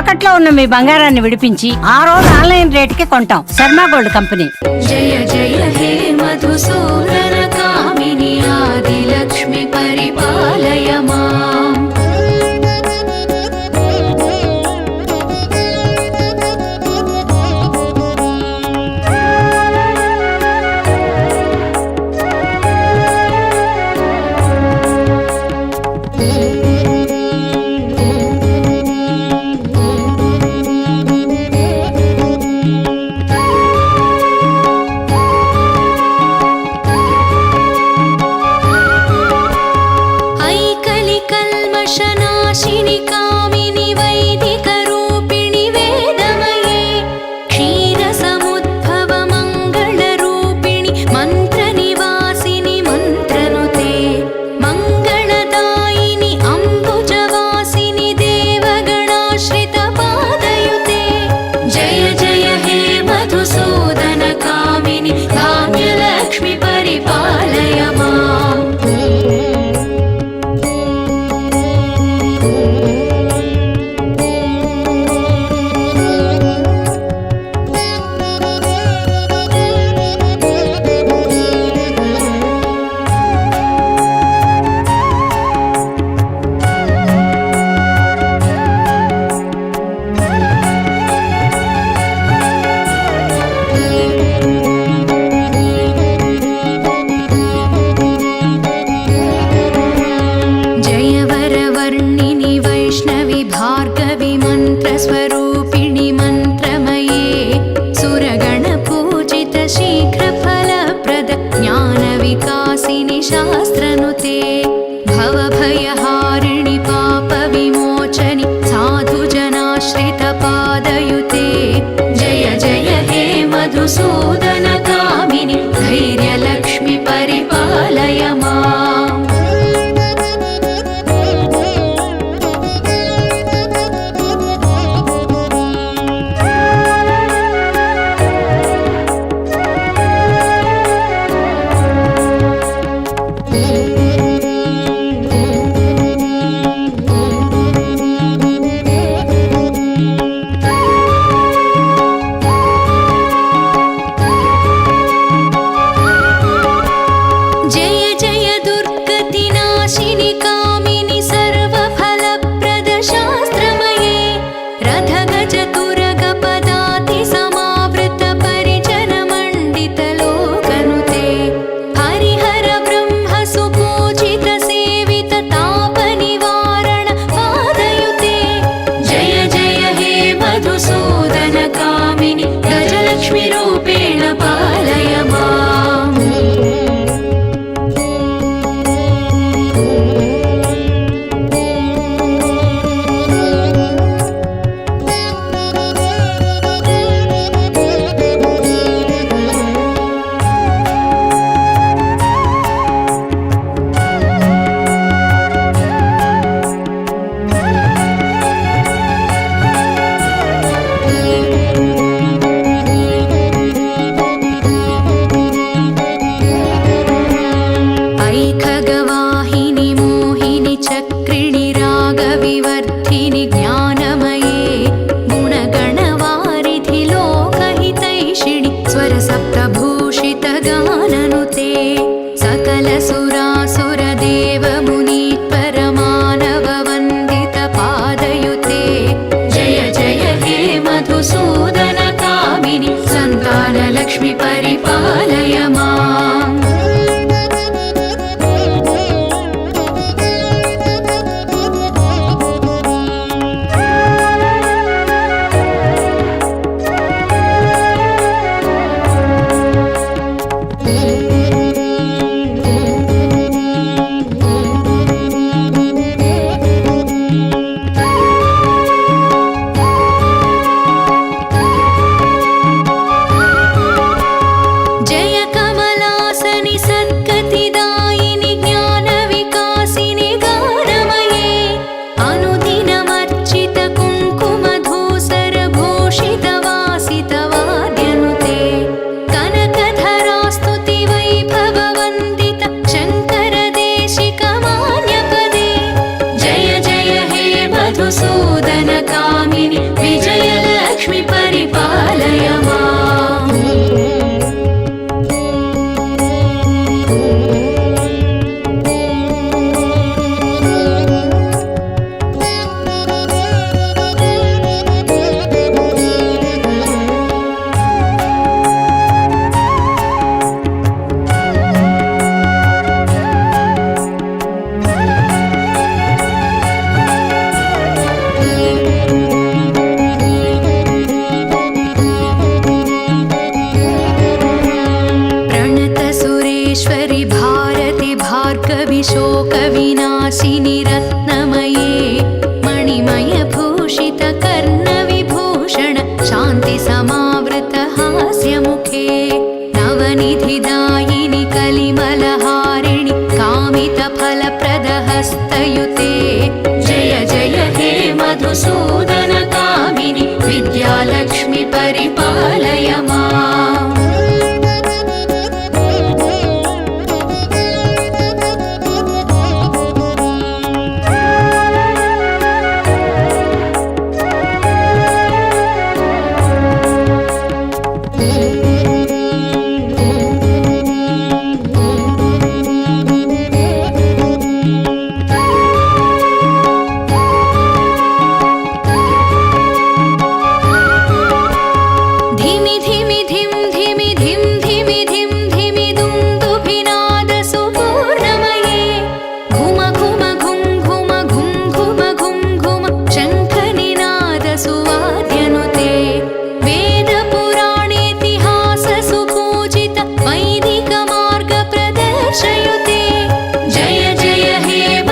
తాకట్లో ఉన్న మీ బంగారాన్ని విడిపించి ఆ రోజు ఆన్లైన్ రేటుకి కొంటాం. Sharma gold company. జయ జయ హే మధుసూదన కామిని ఆది లక్ష్మి పరిపాలయ మాం. కల్మషనాశిని కామిని వైదిక రూపిణి వేదమయే క్షీర సముద్భవ మంగళ రూపిణి మంత్ర నివాసిని మంత్రనుతే మంగళదాయిని అంబుజవాసిని దేవగణాశ్రిత పాదయుతే. జయ జయ హే మధుసూదన కామిని ధాన్యలక్ష్మి పరిపాలయ మాం. भार्गवी मन्त्रस्वरूपिणि मन्त्रमये सुरगणपूजित शीघ्रफलप्रद ज्ञानविकासिनि शास्त्रनुते भवभयहारिणि पापविमोचनि साधुजनाश्रितपादयुते. जय जय हे मधुसूदन कामिनि धैर्यलक्ष्मि परिपालय माम्. लक्ष्मी परिपालय माम्. जय कमल सर्वेश्वरि भारति भार्गवि शोकविनाशिनि रत्नमये मणिमयभूषित कर्णविभूषण शान्ति समावृत हास्यमुखे नवनिधिदायिनि कलिमलहारिणि कामितफलप्रदहस्तयुते जय जय हे मधुसूदन कामिनि विद्यालक्ष्मि परिपालय माम्।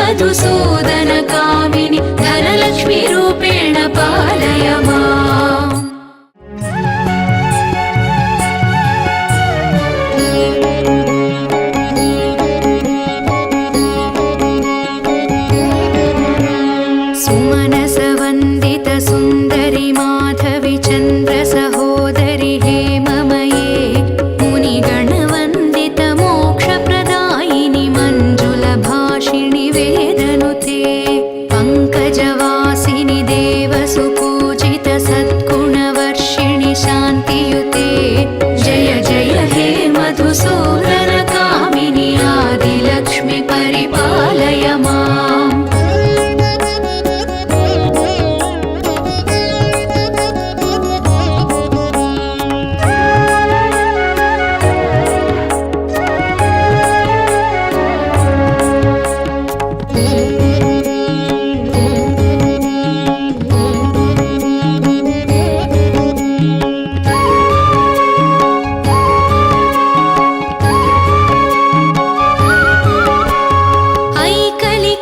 मधुसूदन कामिनि धनलक्ष्मी रूपेण पालय माम्। सुमनसवन्दित सुन्दरि माधवि चन्द्र सहोदरि हेममये मुनिगणवन्दित मोक्षप्रदायिनि मञ्जुलभाषिणि वेदनुते पङ्कजवासिनि देवसुपूजित सद्गुणवर्षिणि शान्तियुते जय जय हे मधुसूदन कामिनि आदिलक्ष्मि परिपालय माम्।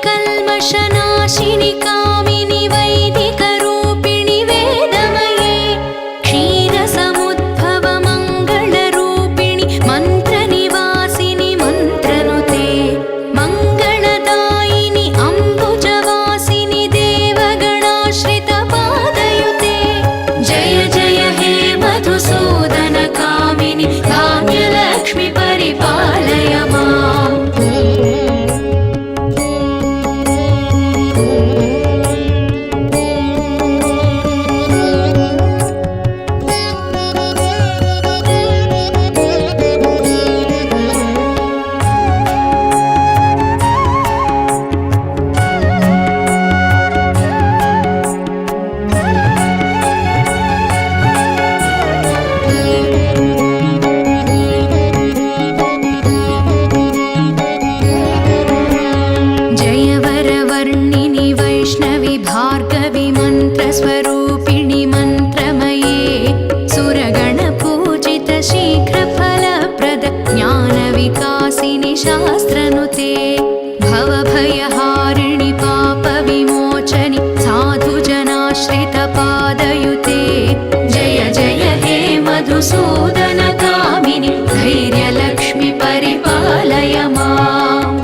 कल्मषनाशिनि कामिनि वैदिकरूपिणि वेदमये क्षीरसमुद्भव मङ्गलरूपिणि मन्त्रनिवासिनि मन्त्रनुते मङ्गलदायिनि अम्बुजवासिनि देवगणाश्रित पादयुते जय जय हे मधुसूदन कामिनि धान्यलक्ष्मि परिपालय माम्। भार्गवि मन्त्रस्वरूपिणि मन्त्रमये सुरगणपूजित शीघ्रफलप्रद ज्ञानविकासिनि शास्त्रनुते भवभयहारिणि पापविमोचनि साधुजनाश्रित पादयुते जय जय हे मधुसूदन कामिनि धैर्यलक्ष्मि परिपालय माम्।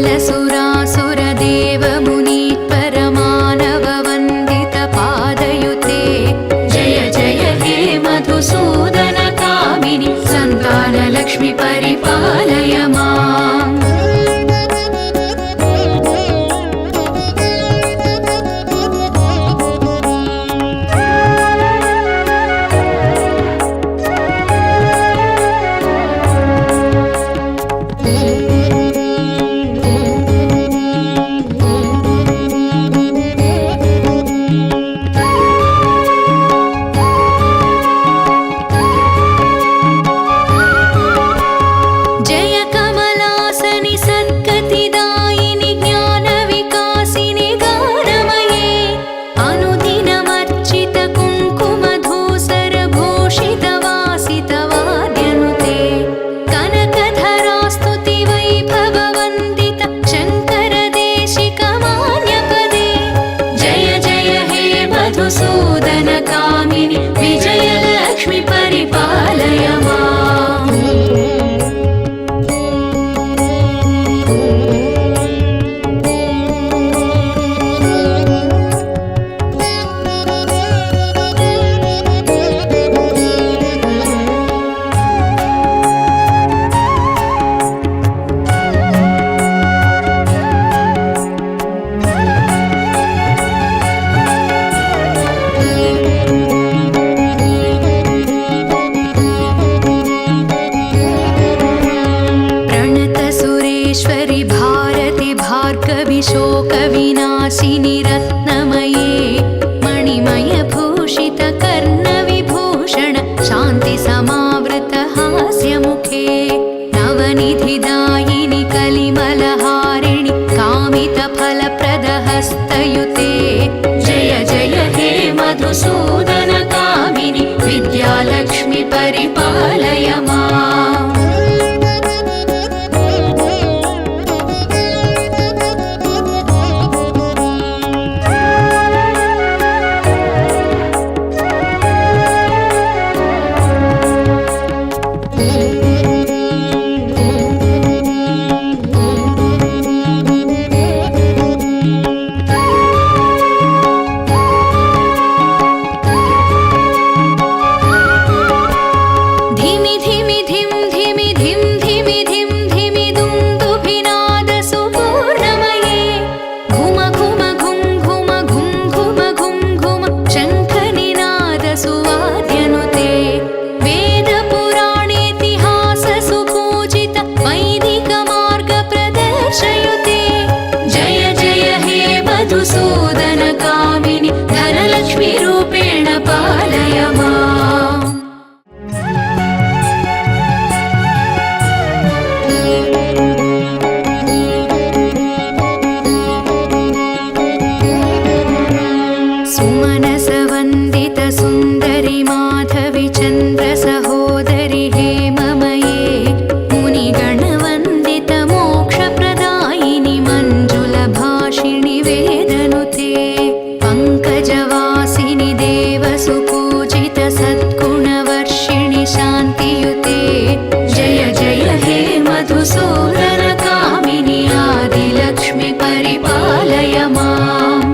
सकलसुरासुरदेवमुनीश्वरमानववन्दितपादयुते जय जय हे मधुसूदनकामिनि सन्तानलक्ष्मि परिपालय माम्। जय कमलासनि सद्गतिदायिनि ज्ञानविकासिनि गानमये अनुदिनमर्चित कुङ्कुमधूसरभूषितवासितवाद्यनुते कनकधरास्तुति वैभववन्दित शङ्करदेशिकमान्यपदे जय जय हे मधुसूदनकामिनि विजयलक्ष्मि परिपालय माम्। प्रणतसुरेश्वरि भारति भार्गवि शोकविनाशिनि रत्नमये मणिमयभूषित कर्णविभूषण शान्तिसमावृत हास्यमुखे नवनिधिदायिनि कलिमलहारिणि कामितफलप्रदहस्तयुते जय जय हे मधुसूदनकामिनि विद्यालक्ष्मि परिपालय माम्। धिमि धिमि धिम धिमि धिम धिमि धिम धिमि दुन्दुभिनादसुपूर्णमये घुम घुम घुम घुम घुम घुम घुम घुम शङ्खनिनादसुवाद्यनुते वेदपुराणेतिहाससुपूजित वैदिकमार्गप्रदर्शयुते जय जय हे मधुसूदनकामिनि धनलक्ष्मीरूपेण पालय माम्। सुमनसवन्दित सुन्दरि माधवि चन्द्र सहोदरि हेममये मुनिगणवन्दित मोक्षप्रदायिनि मञ्जुलभाषिणि वेदनुते पङ्कजवासिनि देवसुपूजित सद्गुणवर्षिणि शान्तियुते जय जय हे मधुसूदनकामिनि आदिलक्ष्मि परिपालय माम्।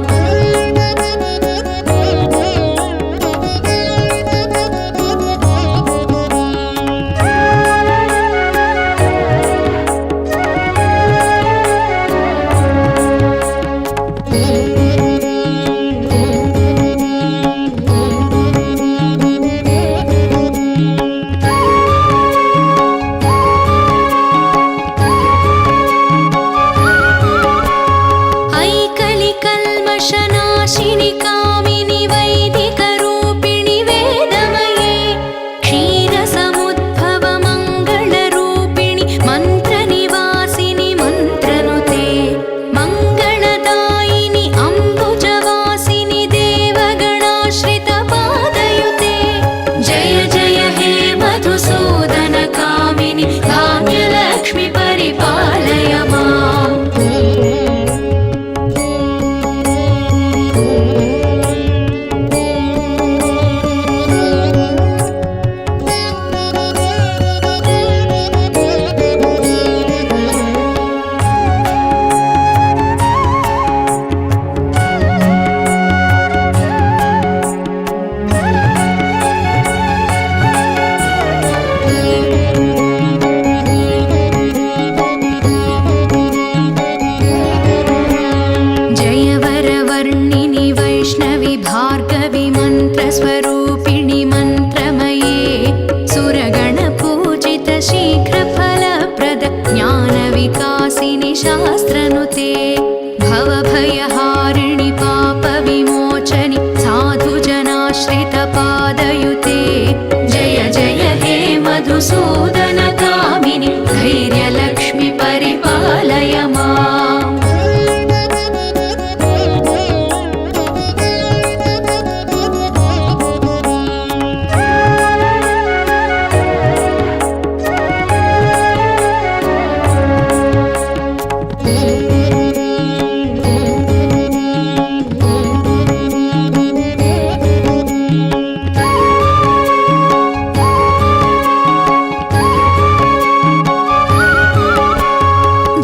मधुसूदन कामिनि धैर्यलक्ष्मि परिपालय माम्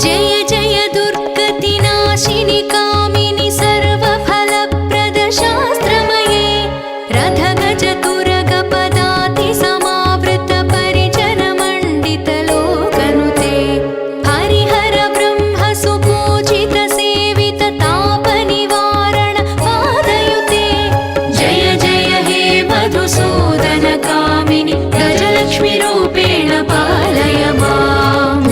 जय जय दुर्गतिनाशिनि कामिनि सर्वफलप्रदशास्त्रमये रथगजतुरगपदाति समावृत परिजनमण्डितलोकनुते हरिहर ब्रह्म सुपूजित सेवित तापनिवारण पादयुते जय जय हे मधुसूदन कामिनि गजलक्ष्मीरूपेण पालय माम्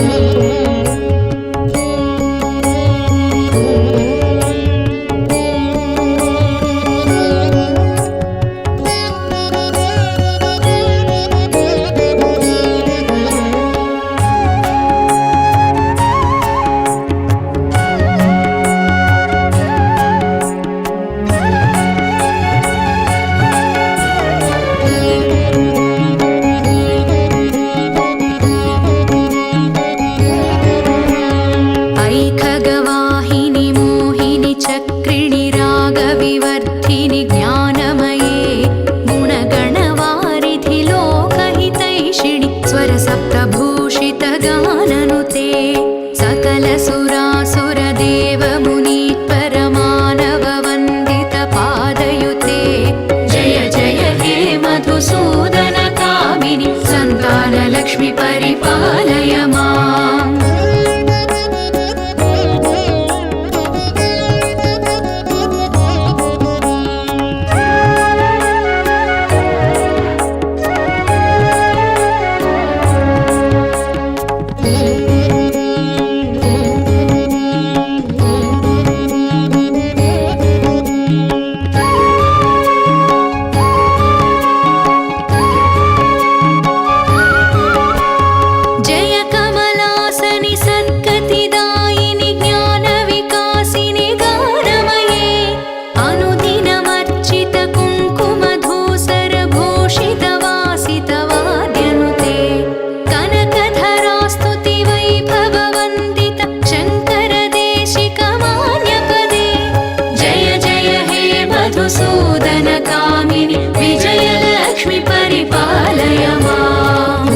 ऐखगवाहिनि मोहिनि चक्रिणि रागविवर्धिनि ज्ञानमये गुणगणवारिधि लोकहितैषिणि स्वरसप्तभूषितगाननुते सकलसुरासुरदेवमुनीश्वरमानववन्दितपादयुते जय जय हे मधुसूदन कामिनि सन्तानलक्ष्मि परिपालय माम् जय कमलासनि सद्गतिदायिनि ज्ञानविकासिनि गानमये अनुदिनमर्चित कुङ्कुमधूसरभूषितवासितवाद्यनुते कनकधरास्तुति वैभववन्दित शङ्करदेशिकमान्यपदे जय जय हे मधुसूदन कामिनि विजयलक्ष्मि परिपालय माम्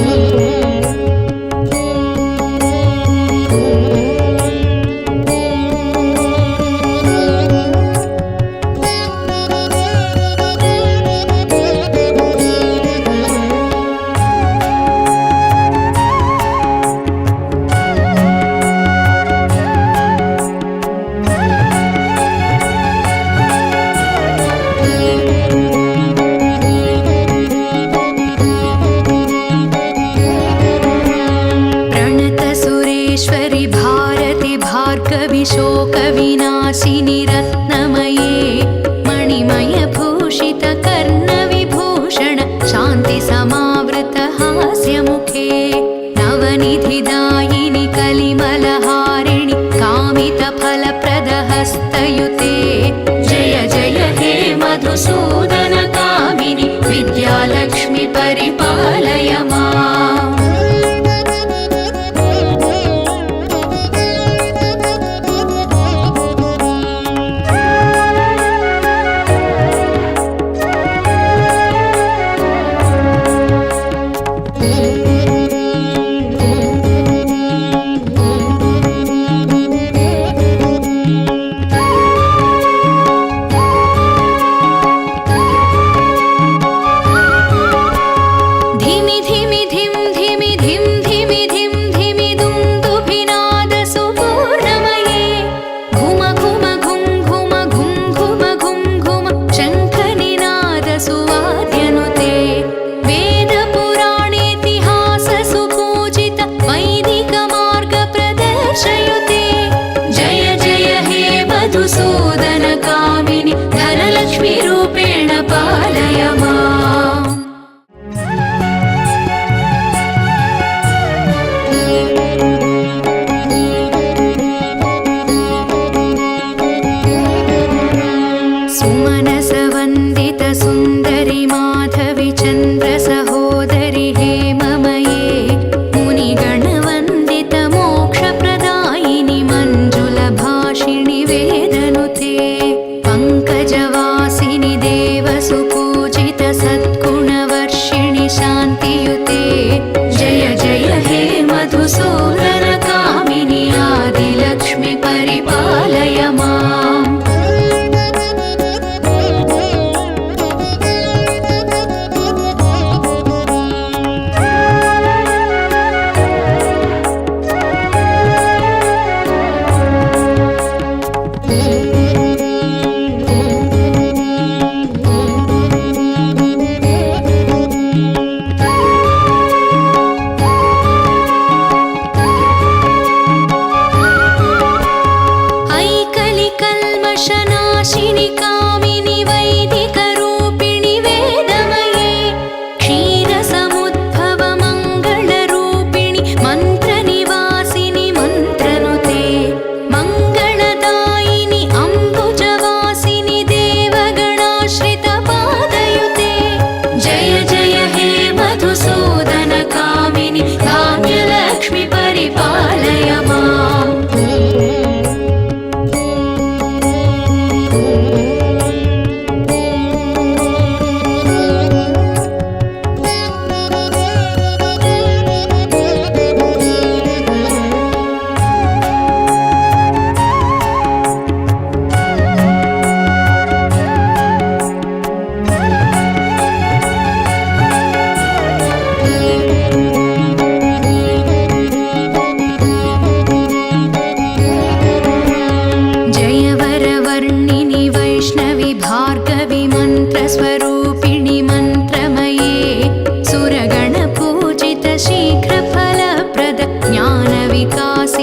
प्रणतसुरेश्वरि भारति भार्गवि शोकविनाशिनि रत्नमये मणिमयभूषित कर्णविभूषण शान्तिसमावृत हास्यमुखे नवनिधिदायिनि कलिमलहारिणि कामितफलप्रदहस्तयुते जय जय हे मधुसूदन कामिनि विद्यालक्ष्मि परिपालय माम्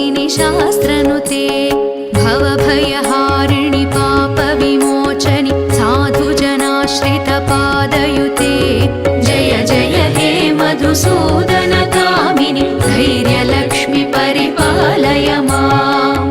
सुहासिनि शास्त्रनुते भवभयहारिणि पापविमोचनि साधुजनाश्रितपादयुते जय जय हे मधुसूदनकामिनि धैर्यलक्ष्मि परिपालय माम्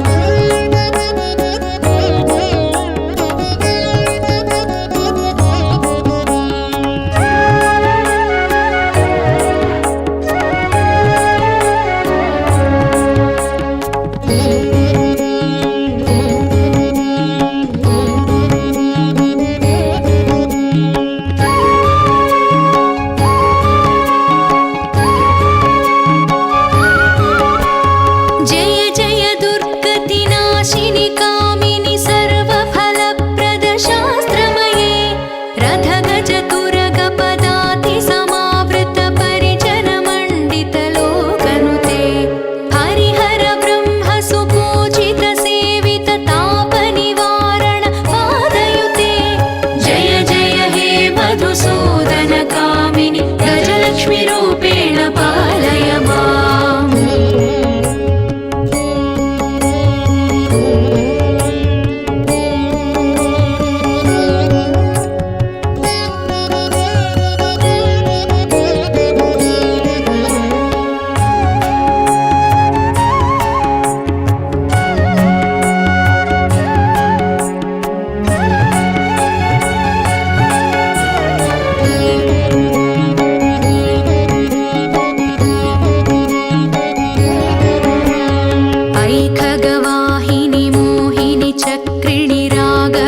गजलक्ष्मीरूपेण पालय माम्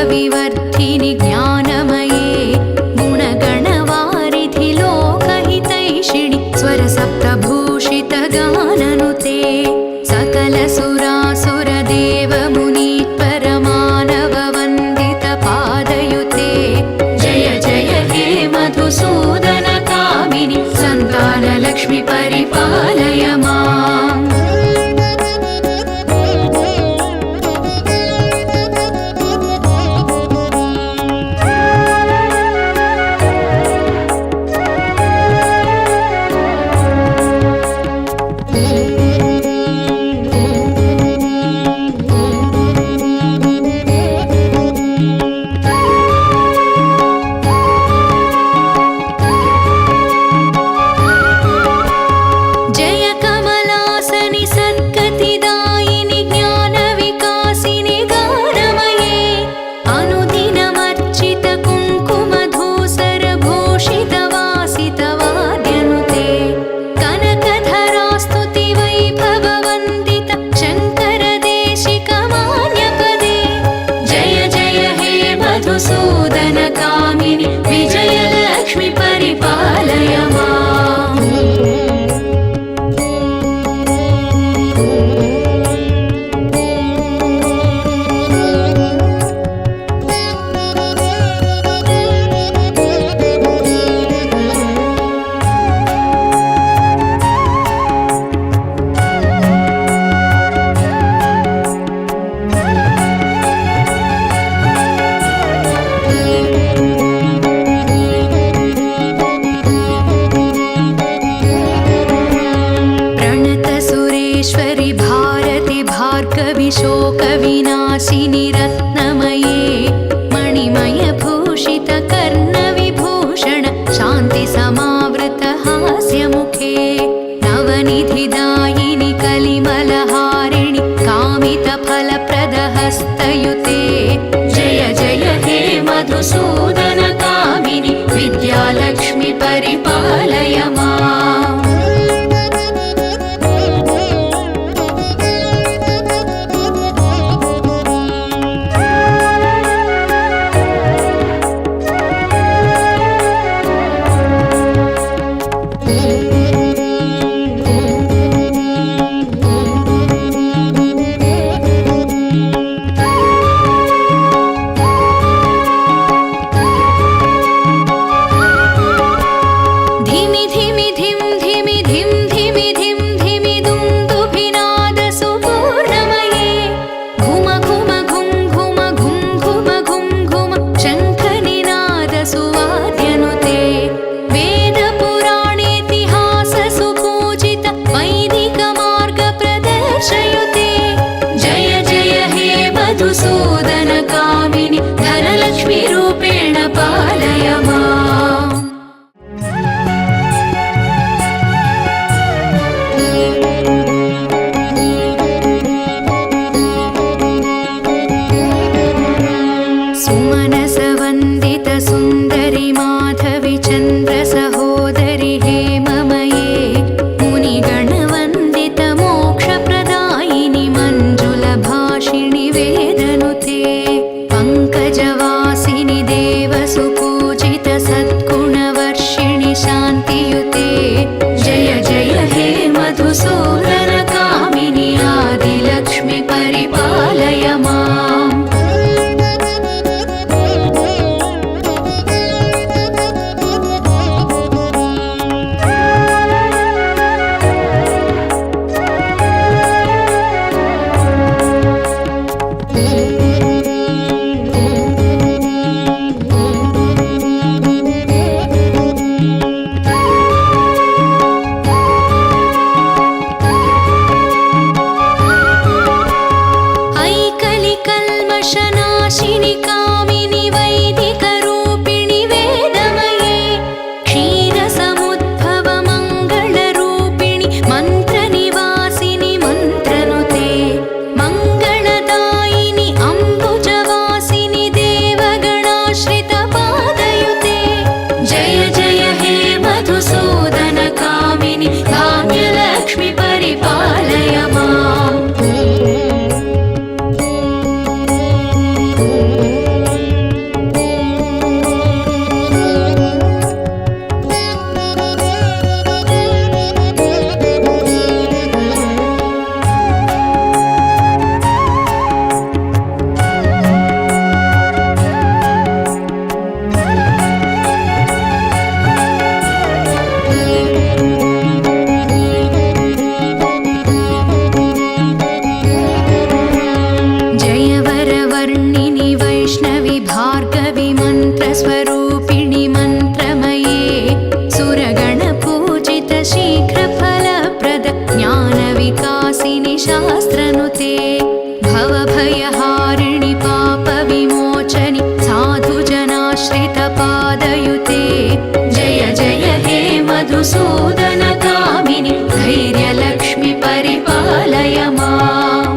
विवर्धिनि ज्ञानमये गुणगणवारिधि लोकहितैषिणि स्वरसप्तभूषितगाननुते सकलसुरासुरदेवमुनीश्वरमानववन्दितपादयुते जय जय हे मधुसूदनकामिनि सन्तानलक्ष्मि परिपालय माम् मधुसूदनकामिनि विजयलक्ष्मि परिपालय माम् शोकविनाशिनि रत्नमये मणिमयभूषितकर्णविभूषण शान्तिसमावृतहास्यमुखे नवनिधिदायिनि कलिमलहारिणि कामितफलप्रदहस्तयुते जय जय हे मधुसूदनकामिनि विद्यालक्ष्मि परिपालय माम् मधुसूदन कामिनि धनलक्ष्मी रूपेण पालय माम्। सुमनसवन्दित सुन्दरि माधवि चन्द्र सहोदरि हेममये मुनिगणवन्दित मोक्षप्रदायिनि मञ्जुलभाषिणि वेदनुते पङ्कजवासिनि देवसुपूजित सद्गुणवर्षिणि शान्तियुते जय जय हे मधुसूदन कामिनि आदिलक्ष्मि परिपालय माम्। कल्मषनाशिनि कामिनि वैदिकरूपिणि वेदमये क्षीरसमुद्भव मङ्गलरूपिणि मन्त्रनिवासिनि मन्त्रनुते मङ्गलदायिनि अम्बुजवासिनि देवगणाश्रितपादयुते जय जय हे मधुसूदन कामिनि धान्यलक्ष्मि परिपालय माम्। जयवरवर्णिनि वैष्णवि भार्गवि मन्त्रस्वरूपिणि मन्त्रमये सुरगणपूजित शीघ्रफलप्रद ज्ञानविकासिनि शास्त्रनुते भवभयहारिणि पापविमोचनि साधुजनाश्रितपादयुते जय जय हे मधुसूदन कामिनि धैर्यलक्ष्मि परिपालय माम्।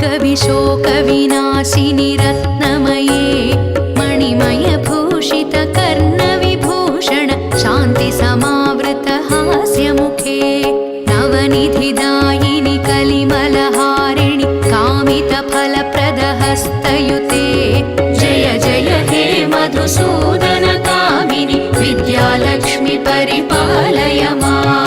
भार्गविशोकविनाशिनि रत्नमये मणिमयभूषितकर्णविभूषण शान्तिसमावृतहास्यमुखे नवनिधिदायिनि कलिमलहारिणि कामितफलप्रदहस्तयुते जय जय हे मधुसूदनकामिनि विद्यालक्ष्मि परिपालय माम्।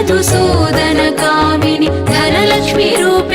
मधुसूदनकामिनि धनलक्ष्मी रूप